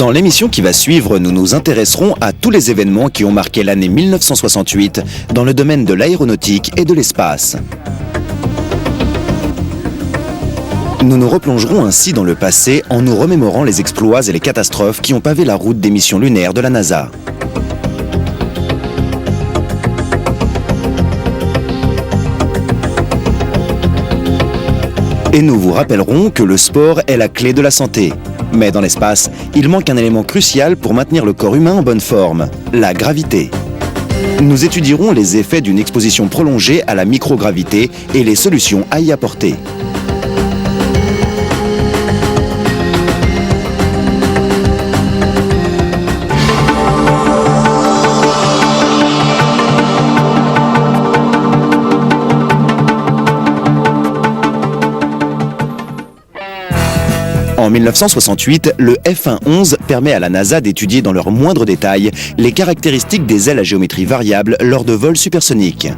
Dans l'émission qui va suivre, nous nous intéresserons à tous les événements qui ont marqué l'année 1968 dans le domaine de l'aéronautique et de l'espace. Nous nous replongerons ainsi dans le passé en nous remémorant les exploits et les catastrophes qui ont pavé la route des missions lunaires de la NASA. Et nous vous rappellerons que le sport est la clé de la santé. Mais dans l'espace, il manque un élément crucial pour maintenir le corps humain en bonne forme, la gravité. Nous étudierons les effets d'une exposition prolongée à la microgravité et les solutions à y apporter. En 1968, le F-111 permet à la NASA d'étudier dans leurs moindres détails les caractéristiques des ailes à géométrie variable lors de vols supersoniques.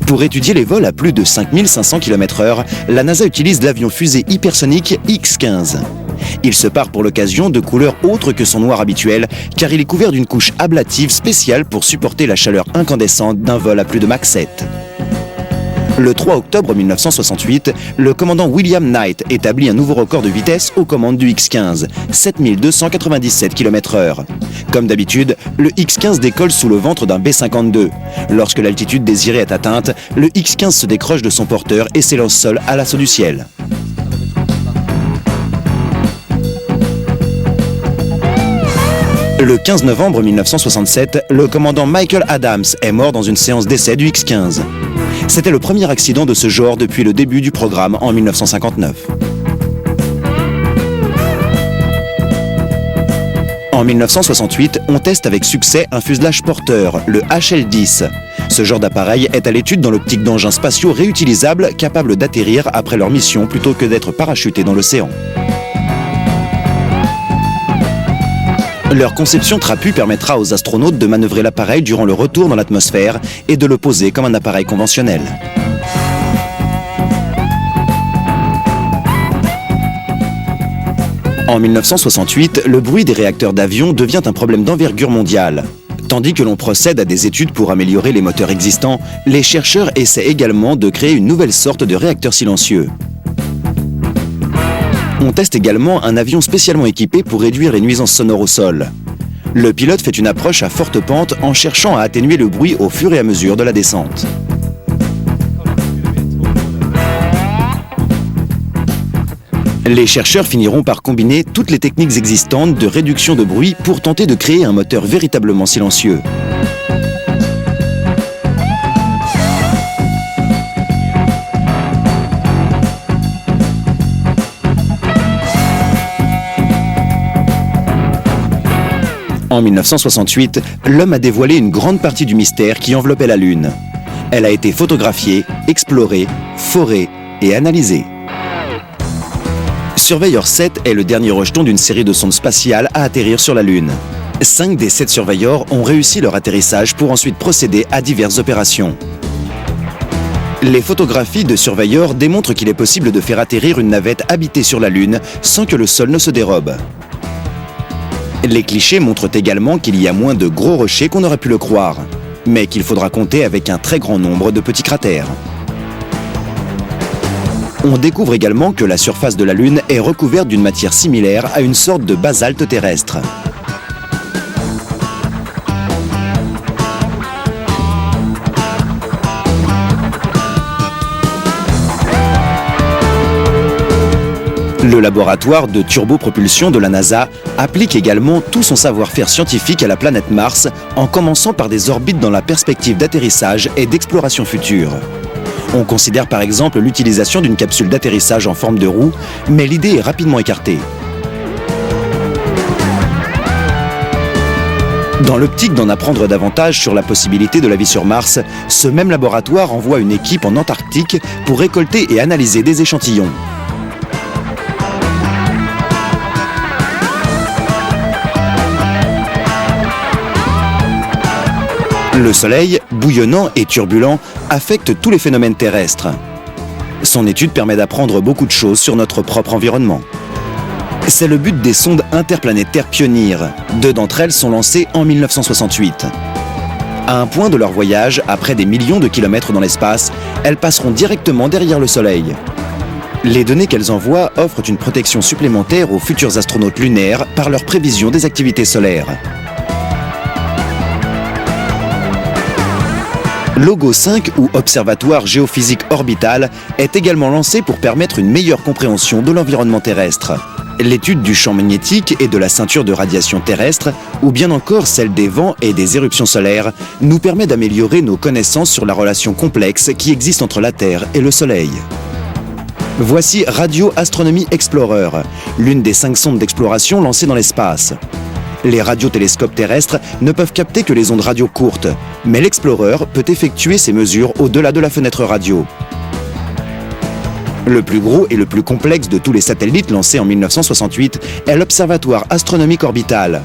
Pour étudier les vols à plus de 5500 km/h, la NASA utilise l'avion-fusée hypersonique X-15. Il se pare pour l'occasion de couleurs autres que son noir habituel, car il est couvert d'une couche ablative spéciale pour supporter la chaleur incandescente d'un vol à plus de Mach 7. Le 3 octobre 1968, le commandant William Knight établit un nouveau record de vitesse aux commandes du X-15, 7297 km/h. Comme d'habitude, le X-15 décolle sous le ventre d'un B-52. Lorsque l'altitude désirée est atteinte, le X-15 se décroche de son porteur et s'élance seul à l'assaut du ciel. Le 15 novembre 1967, le commandant Michael Adams est mort dans une séance d'essai du X-15. C'était le premier accident de ce genre depuis le début du programme en 1959. En 1968, on teste avec succès un fuselage porteur, le HL-10. Ce genre d'appareil est à l'étude dans l'optique d'engins spatiaux réutilisables capables d'atterrir après leur mission plutôt que d'être parachutés dans l'océan. Leur conception trapue permettra aux astronautes de manœuvrer l'appareil durant le retour dans l'atmosphère et de le poser comme un appareil conventionnel. En 1968, le bruit des réacteurs d'avion devient un problème d'envergure mondiale. Tandis que l'on procède à des études pour améliorer les moteurs existants, les chercheurs essaient également de créer une nouvelle sorte de réacteur silencieux. On teste également un avion spécialement équipé pour réduire les nuisances sonores au sol. Le pilote fait une approche à forte pente en cherchant à atténuer le bruit au fur et à mesure de la descente. Les chercheurs finiront par combiner toutes les techniques existantes de réduction de bruit pour tenter de créer un moteur véritablement silencieux. En 1968, l'homme a dévoilé une grande partie du mystère qui enveloppait la Lune. Elle a été photographiée, explorée, forée et analysée. Surveyor 7 est le dernier rejeton d'une série de sondes spatiales à atterrir sur la Lune. 5 des 7 Surveyor ont réussi leur atterrissage pour ensuite procéder à diverses opérations. Les photographies de Surveyor démontrent qu'il est possible de faire atterrir une navette habitée sur la Lune sans que le sol ne se dérobe. Les clichés montrent également qu'il y a moins de gros rochers qu'on aurait pu le croire, mais qu'il faudra compter avec un très grand nombre de petits cratères. On découvre également que la surface de la Lune est recouverte d'une matière similaire à une sorte de basalte terrestre. Le laboratoire de turbopropulsion de la NASA applique également tout son savoir-faire scientifique à la planète Mars, en commençant par des orbites dans la perspective d'atterrissage et d'exploration future. On considère par exemple l'utilisation d'une capsule d'atterrissage en forme de roue, mais l'idée est rapidement écartée. Dans l'optique d'en apprendre davantage sur la possibilité de la vie sur Mars, ce même laboratoire envoie une équipe en Antarctique pour récolter et analyser des échantillons. Le Soleil, bouillonnant et turbulent, affecte tous les phénomènes terrestres. Son étude permet d'apprendre beaucoup de choses sur notre propre environnement. C'est le but des sondes interplanétaires Pioneer. 2 d'entre elles sont lancées en 1968. À un point de leur voyage, après des millions de kilomètres dans l'espace, elles passeront directement derrière le Soleil. Les données qu'elles envoient offrent une protection supplémentaire aux futurs astronautes lunaires par leur prévision des activités solaires. LOGO 5 ou Observatoire géophysique orbital est également lancé pour permettre une meilleure compréhension de l'environnement terrestre. L'étude du champ magnétique et de la ceinture de radiation terrestre, ou bien encore celle des vents et des éruptions solaires, nous permet d'améliorer nos connaissances sur la relation complexe qui existe entre la Terre et le Soleil. Voici Radio Astronomy Explorer, l'une des 5 sondes d'exploration lancées dans l'espace. Les radiotélescopes terrestres ne peuvent capter que les ondes radio courtes, mais l'Explorer peut effectuer ses mesures au-delà de la fenêtre radio. Le plus gros et le plus complexe de tous les satellites lancés en 1968 est l'Observatoire astronomique orbital.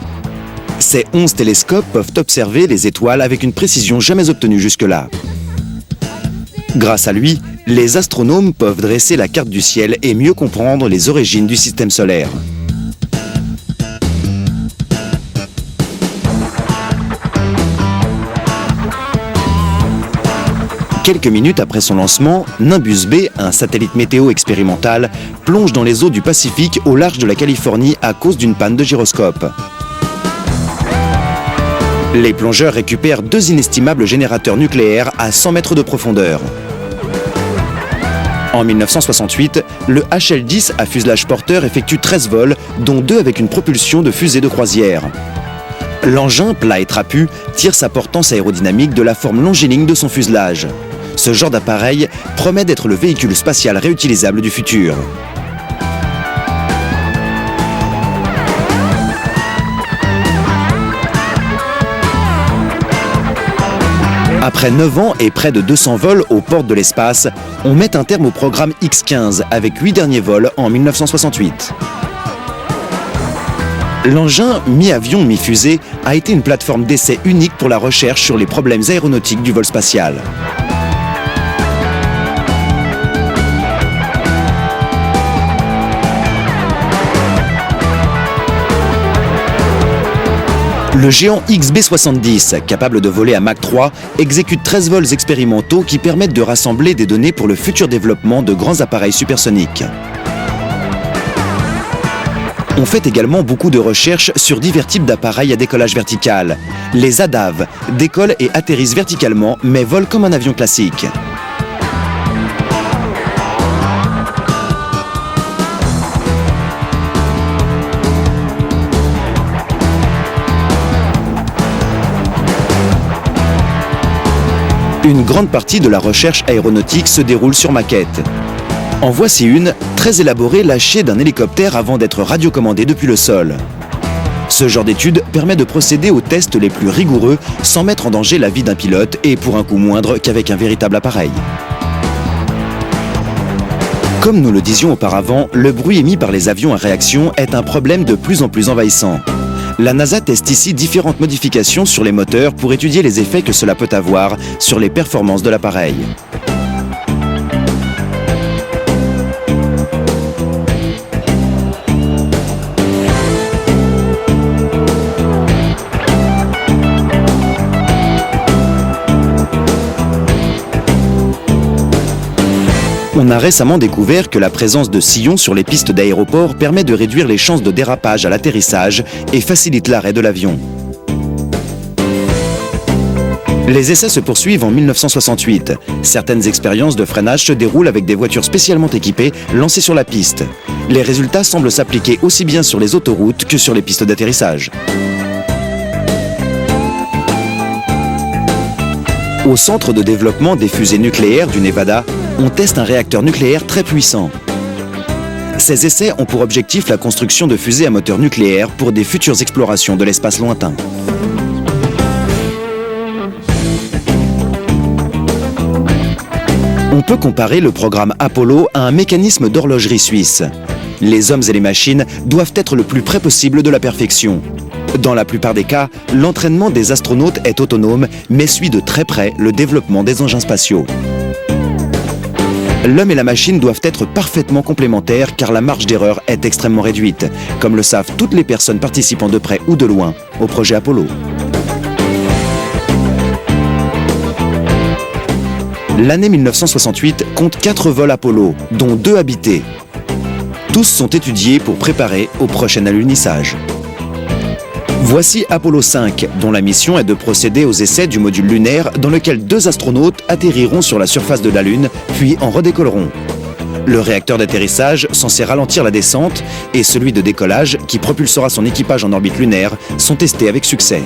Ces 11 télescopes peuvent observer les étoiles avec une précision jamais obtenue jusque-là. Grâce à lui, les astronomes peuvent dresser la carte du ciel et mieux comprendre les origines du système solaire. Quelques minutes après son lancement, Nimbus B, un satellite météo expérimental, plonge dans les eaux du Pacifique au large de la Californie à cause d'une panne de gyroscope. Les plongeurs récupèrent 2 inestimables générateurs nucléaires à 100 mètres de profondeur. En 1968, le HL-10 à fuselage porteur effectue 13 vols, dont 2 avec une propulsion de fusée de croisière. L'engin, plat et trapu, tire sa portance aérodynamique de la forme longiligne de son fuselage. Ce genre d'appareil promet d'être le véhicule spatial réutilisable du futur. Après 9 ans et près de 200 vols aux portes de l'espace, on met un terme au programme X-15 avec 8 derniers vols en 1968. L'engin mi-avion, mi-fusée a été une plateforme d'essai unique pour la recherche sur les problèmes aéronautiques du vol spatial. Le géant XB-70, capable de voler à Mach 3, exécute 13 vols expérimentaux qui permettent de rassembler des données pour le futur développement de grands appareils supersoniques. On fait également beaucoup de recherches sur divers types d'appareils à décollage vertical. Les ADAV décollent et atterrissent verticalement, mais volent comme un avion classique. Une grande partie de la recherche aéronautique se déroule sur maquette. En voici une, très élaborée, lâchée d'un hélicoptère avant d'être radiocommandée depuis le sol. Ce genre d'étude permet de procéder aux tests les plus rigoureux sans mettre en danger la vie d'un pilote et pour un coût moindre qu'avec un véritable appareil. Comme nous le disions auparavant, le bruit émis par les avions à réaction est un problème de plus en plus envahissant. La NASA teste ici différentes modifications sur les moteurs pour étudier les effets que cela peut avoir sur les performances de l'appareil. On a récemment découvert que la présence de sillons sur les pistes d'aéroport permet de réduire les chances de dérapage à l'atterrissage et facilite l'arrêt de l'avion. Les essais se poursuivent en 1968. Certaines expériences de freinage se déroulent avec des voitures spécialement équipées lancées sur la piste. Les résultats semblent s'appliquer aussi bien sur les autoroutes que sur les pistes d'atterrissage. Au centre de développement des fusées nucléaires du Nevada, on teste un réacteur nucléaire très puissant. Ces essais ont pour objectif la construction de fusées à moteur nucléaire pour des futures explorations de l'espace lointain. On peut comparer le programme Apollo à un mécanisme d'horlogerie suisse. Les hommes et les machines doivent être le plus près possible de la perfection. Dans la plupart des cas, l'entraînement des astronautes est autonome, mais suit de très près le développement des engins spatiaux. L'homme et la machine doivent être parfaitement complémentaires car la marge d'erreur est extrêmement réduite, comme le savent toutes les personnes participant de près ou de loin au projet Apollo. L'année 1968 compte 4 vols Apollo, dont 2 habités. Tous sont étudiés pour préparer au prochain alunissage. Voici Apollo 5, dont la mission est de procéder aux essais du module lunaire dans lequel 2 astronautes atterriront sur la surface de la Lune, puis en redécolleront. Le réacteur d'atterrissage, censé ralentir la descente, et celui de décollage, qui propulsera son équipage en orbite lunaire, sont testés avec succès.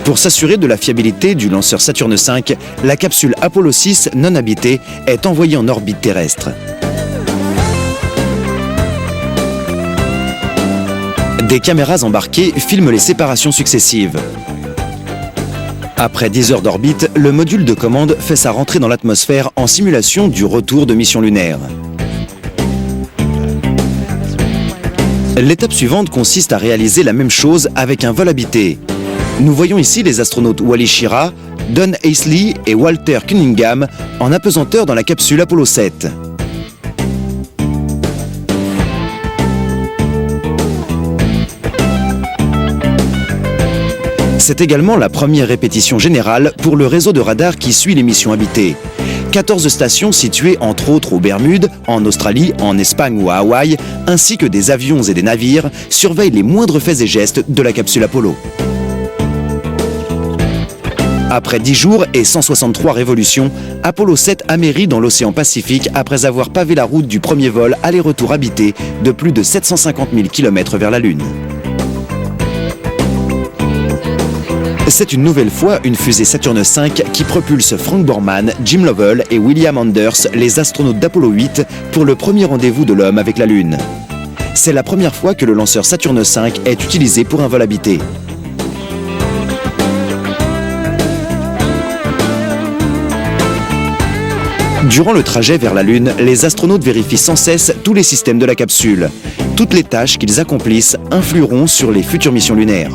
Pour s'assurer de la fiabilité du lanceur Saturne V, la capsule Apollo 6 non habitée est envoyée en orbite terrestre. Des caméras embarquées filment les séparations successives. Après 10 heures d'orbite, le module de commande fait sa rentrée dans l'atmosphère en simulation du retour de mission lunaire. L'étape suivante consiste à réaliser la même chose avec un vol habité. Nous voyons ici les astronautes Wally Schirra, Don Aisley et Walter Cunningham en apesanteur dans la capsule Apollo 7. C'est également la première répétition générale pour le réseau de radars qui suit les missions habitées. 14 stations situées entre autres aux Bermudes, en Australie, en Espagne ou à Hawaï, ainsi que des avions et des navires, surveillent les moindres faits et gestes de la capsule Apollo. Après 10 jours et 163 révolutions, Apollo 7 amérit dans l'océan Pacifique après avoir pavé la route du premier vol aller-retour habité de plus de 750 000 km vers la Lune. C'est une nouvelle fois une fusée Saturne V qui propulse Frank Borman, Jim Lovell et William Anders, les astronautes d'Apollo 8, pour le premier rendez-vous de l'homme avec la Lune. C'est la première fois que le lanceur Saturne V est utilisé pour un vol habité. Durant le trajet vers la Lune, les astronautes vérifient sans cesse tous les systèmes de la capsule. Toutes les tâches qu'ils accomplissent influeront sur les futures missions lunaires.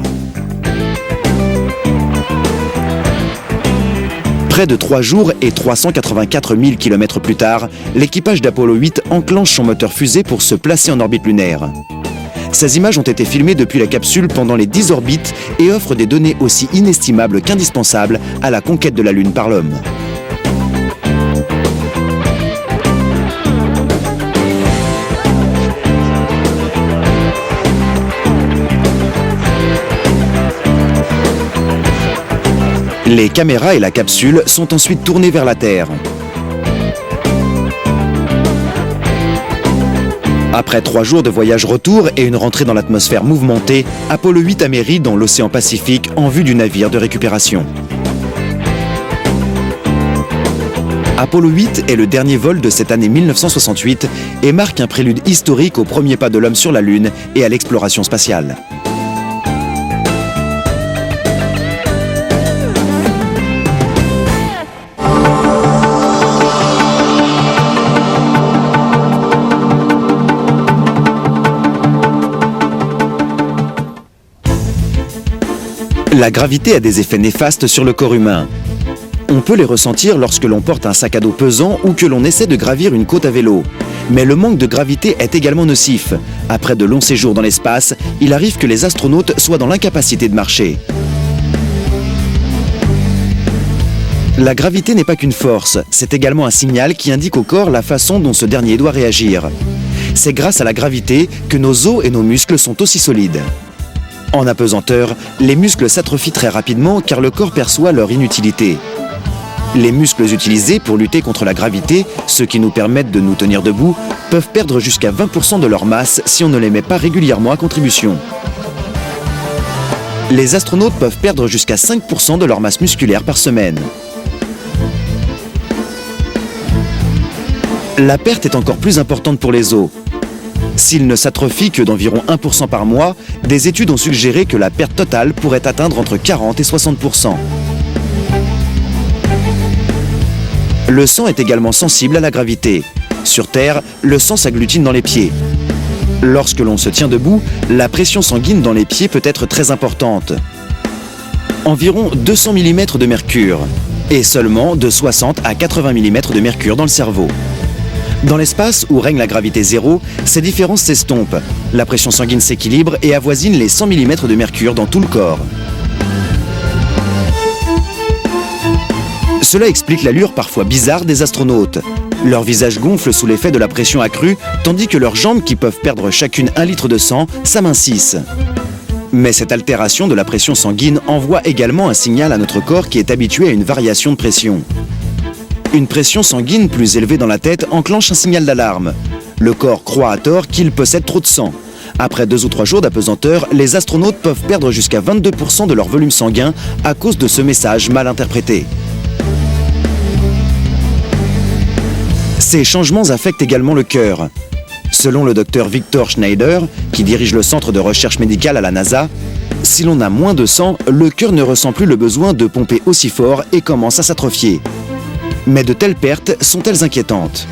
Près de 3 jours et 384 000 km plus tard, l'équipage d'Apollo 8 enclenche son moteur fusée pour se placer en orbite lunaire. Ces images ont été filmées depuis la capsule pendant les 10 orbites et offrent des données aussi inestimables qu'indispensables à la conquête de la Lune par l'homme. Les caméras et la capsule sont ensuite tournées vers la Terre. Après 3 jours de voyage retour et une rentrée dans l'atmosphère mouvementée, Apollo 8 amérit dans l'océan Pacifique en vue du navire de récupération. Apollo 8 est le dernier vol de cette année 1968 et marque un prélude historique au premier pas de l'homme sur la Lune et à l'exploration spatiale. La gravité a des effets néfastes sur le corps humain. On peut les ressentir lorsque l'on porte un sac à dos pesant ou que l'on essaie de gravir une côte à vélo. Mais le manque de gravité est également nocif. Après de longs séjours dans l'espace, il arrive que les astronautes soient dans l'incapacité de marcher. La gravité n'est pas qu'une force, c'est également un signal qui indique au corps la façon dont ce dernier doit réagir. C'est grâce à la gravité que nos os et nos muscles sont aussi solides. En apesanteur, les muscles s'atrophient très rapidement car le corps perçoit leur inutilité. Les muscles utilisés pour lutter contre la gravité, ceux qui nous permettent de nous tenir debout, peuvent perdre jusqu'à 20% de leur masse si on ne les met pas régulièrement à contribution. Les astronautes peuvent perdre jusqu'à 5% de leur masse musculaire par semaine. La perte est encore plus importante pour les os. S'ils ne s'atrophient que d'environ 1% par mois, des études ont suggéré que la perte totale pourrait atteindre entre 40 et 60%. Le sang est également sensible à la gravité. Sur Terre, le sang s'agglutine dans les pieds. Lorsque l'on se tient debout, la pression sanguine dans les pieds peut être très importante. Environ 200 mm de mercure. et seulement de 60 à 80 mm de mercure dans le cerveau. Dans l'espace où règne la gravité zéro, ces différences s'estompent. La pression sanguine s'équilibre et avoisine les 100 mm de mercure dans tout le corps. Cela explique l'allure parfois bizarre des astronautes. Leur visage gonfle sous l'effet de la pression accrue, tandis que leurs jambes, qui peuvent perdre chacune 1 litre de sang, s'amincissent. Mais cette altération de la pression sanguine envoie également un signal à notre corps qui est habitué à une variation de pression. Une pression sanguine plus élevée dans la tête enclenche un signal d'alarme. Le corps croit à tort qu'il possède trop de sang. Après 2 ou 3 jours d'apesanteur, les astronautes peuvent perdre jusqu'à 22% de leur volume sanguin à cause de ce message mal interprété. Ces changements affectent également le cœur. Selon le docteur Victor Schneider, qui dirige le centre de recherche médicale à la NASA, si l'on a moins de sang, le cœur ne ressent plus le besoin de pomper aussi fort et commence à s'atrophier. Mais de telles pertes sont-elles inquiétantes?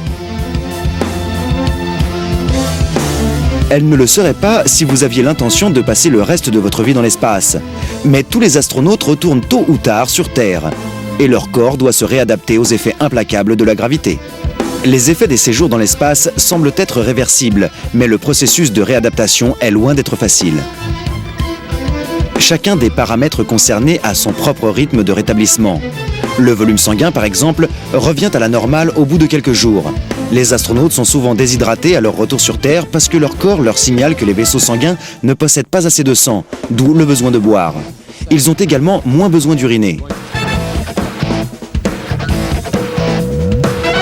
Elles ne le seraient pas si vous aviez l'intention de passer le reste de votre vie dans l'espace. Mais tous les astronautes retournent tôt ou tard sur Terre, et leur corps doit se réadapter aux effets implacables de la gravité. Les effets des séjours dans l'espace semblent être réversibles, mais le processus de réadaptation est loin d'être facile. Chacun des paramètres concernés a son propre rythme de rétablissement. Le volume sanguin, par exemple, revient à la normale au bout de quelques jours. Les astronautes sont souvent déshydratés à leur retour sur Terre parce que leur corps leur signale que les vaisseaux sanguins ne possèdent pas assez de sang, d'où le besoin de boire. Ils ont également moins besoin d'uriner.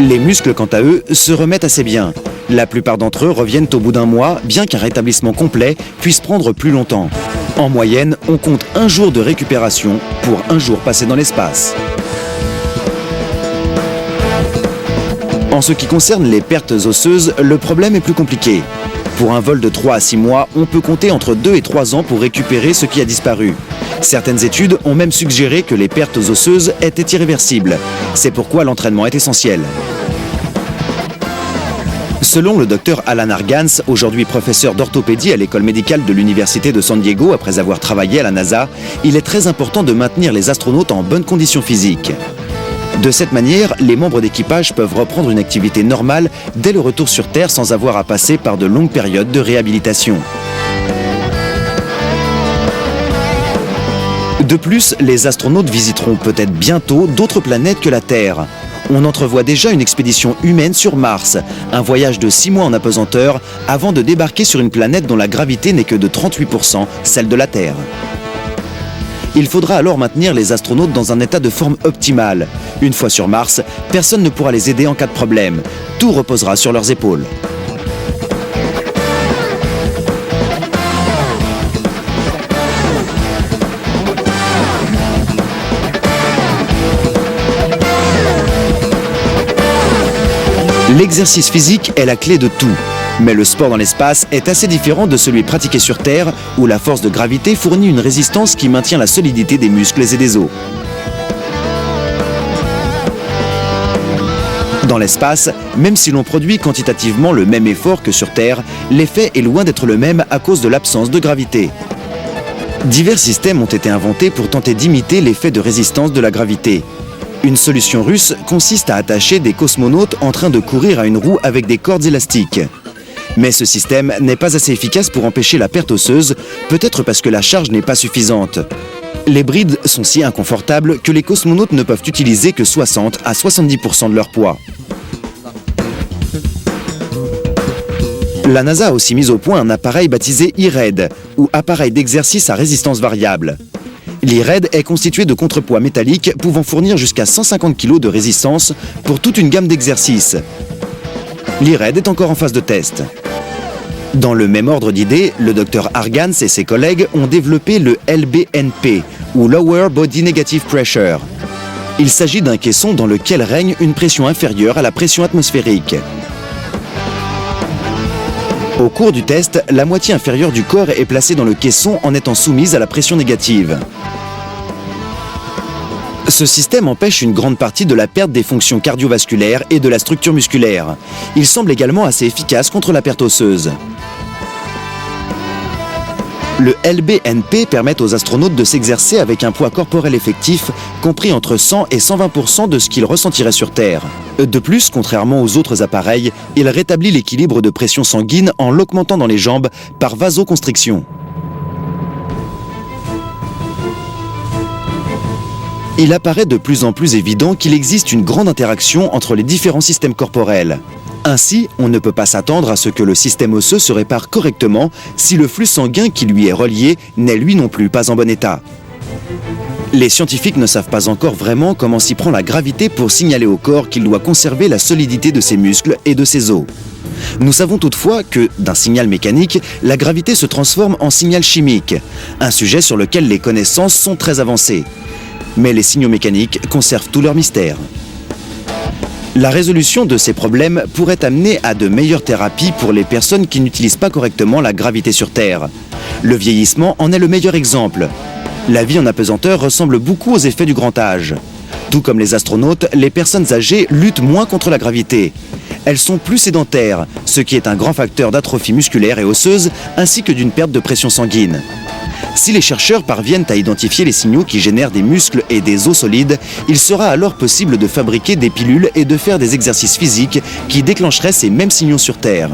Les muscles, quant à eux, se remettent assez bien. La plupart d'entre eux reviennent au bout d'un mois, bien qu'un rétablissement complet puisse prendre plus longtemps. En moyenne, on compte 1 jour de récupération pour 1 jour passé dans l'espace. En ce qui concerne les pertes osseuses, le problème est plus compliqué. Pour un vol de 3 à 6 mois, on peut compter entre 2 et 3 ans pour récupérer ce qui a disparu. Certaines études ont même suggéré que les pertes osseuses étaient irréversibles. C'est pourquoi l'entraînement est essentiel. Selon le docteur Alan Argans, aujourd'hui professeur d'orthopédie à l'école médicale de l'université de San Diego après avoir travaillé à la NASA, il est très important de maintenir les astronautes en bonne condition physique. De cette manière, les membres d'équipage peuvent reprendre une activité normale dès le retour sur Terre sans avoir à passer par de longues périodes de réhabilitation. De plus, les astronautes visiteront peut-être bientôt d'autres planètes que la Terre. On entrevoit déjà une expédition humaine sur Mars, un voyage de 6 mois en apesanteur avant de débarquer sur une planète dont la gravité n'est que de 38%, celle de la Terre. Il faudra alors maintenir les astronautes dans un état de forme optimale. Une fois sur Mars, personne ne pourra les aider en cas de problème. Tout reposera sur leurs épaules. L'exercice physique est la clé de tout. Mais le sport dans l'espace est assez différent de celui pratiqué sur Terre, où la force de gravité fournit une résistance qui maintient la solidité des muscles et des os. Dans l'espace, même si l'on produit quantitativement le même effort que sur Terre, l'effet est loin d'être le même à cause de l'absence de gravité. Divers systèmes ont été inventés pour tenter d'imiter l'effet de résistance de la gravité. Une solution russe consiste à attacher des cosmonautes en train de courir à une roue avec des cordes élastiques. Mais ce système n'est pas assez efficace pour empêcher la perte osseuse, peut-être parce que la charge n'est pas suffisante. Les brides sont si inconfortables que les cosmonautes ne peuvent utiliser que 60 à 70% de leur poids. La NASA a aussi mis au point un appareil baptisé e-RED, ou appareil d'exercice à résistance variable. L'e-RED est constitué de contrepoids métalliques pouvant fournir jusqu'à 150 kg de résistance pour toute une gamme d'exercices. L'e-RED est encore en phase de test. Dans le même ordre d'idées, le Dr Argans et ses collègues ont développé le LBNP, ou Lower Body Negative Pressure. Il s'agit d'un caisson dans lequel règne une pression inférieure à la pression atmosphérique. Au cours du test, la moitié inférieure du corps est placée dans le caisson en étant soumise à la pression négative. Ce système empêche une grande partie de la perte des fonctions cardiovasculaires et de la structure musculaire. Il semble également assez efficace contre la perte osseuse. Le LBNP permet aux astronautes de s'exercer avec un poids corporel effectif compris entre 100 et 120% de ce qu'ils ressentiraient sur Terre. De plus, contrairement aux autres appareils, il rétablit l'équilibre de pression sanguine en l'augmentant dans les jambes par vasoconstriction. Il apparaît de plus en plus évident qu'il existe une grande interaction entre les différents systèmes corporels. Ainsi, on ne peut pas s'attendre à ce que le système osseux se répare correctement si le flux sanguin qui lui est relié n'est lui non plus pas en bon état. Les scientifiques ne savent pas encore vraiment comment s'y prend la gravité pour signaler au corps qu'il doit conserver la solidité de ses muscles et de ses os. Nous savons toutefois que, d'un signal mécanique, la gravité se transforme en signal chimique, un sujet sur lequel les connaissances sont très avancées. Mais les signaux mécaniques conservent tout leur mystère. La résolution de ces problèmes pourrait amener à de meilleures thérapies pour les personnes qui n'utilisent pas correctement la gravité sur Terre. Le vieillissement en est le meilleur exemple. La vie en apesanteur ressemble beaucoup aux effets du grand âge. Tout comme les astronautes, les personnes âgées luttent moins contre la gravité. Elles sont plus sédentaires, ce qui est un grand facteur d'atrophie musculaire et osseuse, ainsi que d'une perte de pression sanguine. Si les chercheurs parviennent à identifier les signaux qui génèrent des muscles et des os solides, il sera alors possible de fabriquer des pilules et de faire des exercices physiques qui déclencheraient ces mêmes signaux sur Terre.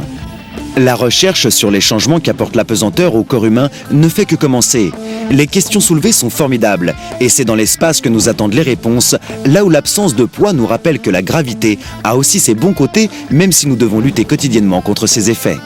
La recherche sur les changements qu'apporte l'apesanteur au corps humain ne fait que commencer. Les questions soulevées sont formidables et c'est dans l'espace que nous attendent les réponses, là où l'absence de poids nous rappelle que la gravité a aussi ses bons côtés, même si nous devons lutter quotidiennement contre ses effets.